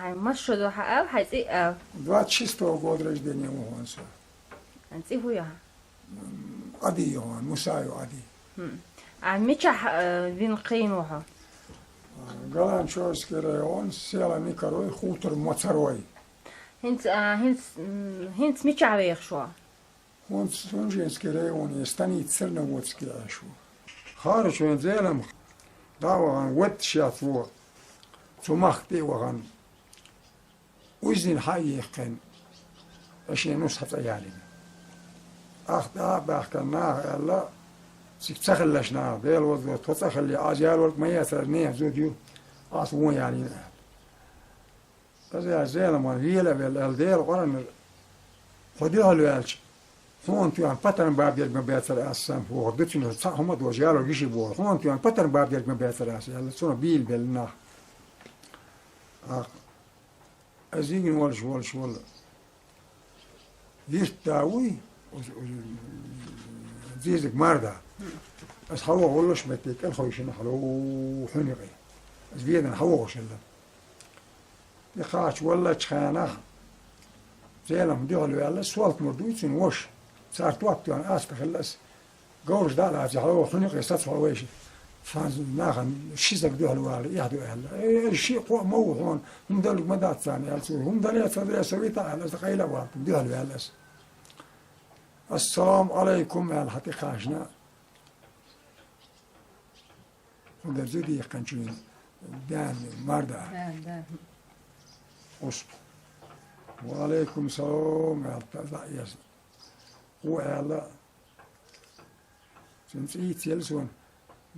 مشهد وحقه حيصير 26 года рождения у Гонса. أنت هو Ади он, Мусаю Ади. ميتشح بين قيموها Галанчойский район, села Никорой, хутор Моцарой. هنت ميتشح بيخ شو Он Сунжинский район, станица Церноводский ашу. خارج من زيلم داوغان ود شاتفو تمختي وغان وزن حقيقين اشي نصحة عيالنا اخدا باحكنا يلا سيتخلشنا ديل وذ تتخلي اجيال ولك ما يسرني زوديو اصوون يعني هذا زيلم وهيلا بالديل قرن خديها لوالش هون تيان باترن باب يرجع بيتر أسام هو قدتنا صح هم دو جالو جيشي بول هون تيان باترن باب يرجع بيتر أسام يلا سونا بيل بلنا أزين ولش يستوي زيزك مردا بس هو ولش متك الخويش نحلو حنقي زبيدنا هو وش الله يخاش ولا تخانه زيلم ديالو يلا سوالت مردويتين وش صارت وقت يعني أستخلص جورج ده على جهة خنيق يستطيع ويش فناخن شيء ده الوالي يهدو أهلا الشيء قوة مو هون هم دلوا مدات ثانية هم دلوا صدر سويتا على سقيلا وقت ده الوالي السلام عليكم على حتى خاشنا هذا زودي قنشين دان مردا أصب وعليكم السلام على تزايز وعلى سنسيت يلسون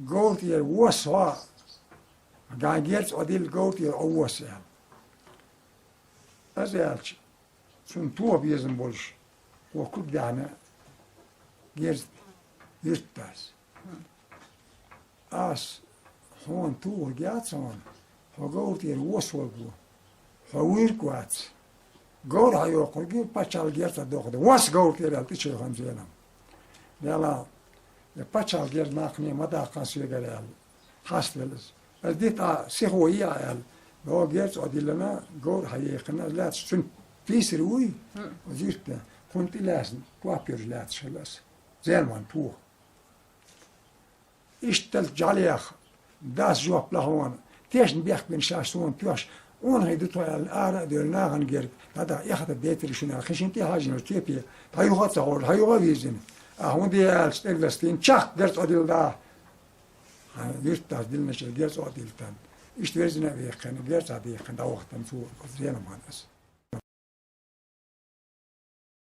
قلت يا وصوا قاعدت أديل قلت يا وصوا أزالش سنتوا بيزن بولش وكل دعنا جرت يرتاس أس هون تو جات سون فقلت يا وصوا فوير قوات قول هايو قلقي باتشال جرت دوخد واس قلت يا تيجي خمسينام يلا باتشال جرت ناقني مدى قاسي قال حاستلز الديتا سيخوية يا لو جرت أدلنا قول هايقنا لا تشن فيسروي وزيرت كنت لازم توابير لا تشلس زين وان تو اشتل جاليخ داس جواب لهون تيش نبيخ بين شاشون تيش اون هيدتو الآراء ديالنا غنجر هذا ياخذ الديت اللي شنو خش انت حاجه نوتيبي هايو غتصور هايو غيزن هون دي استغلستين تشاك درت اديل دا يرت ديلنا شي درت اديل تان اشترينا بيخن درت اديل خن دا وقت نسو زين ما ناس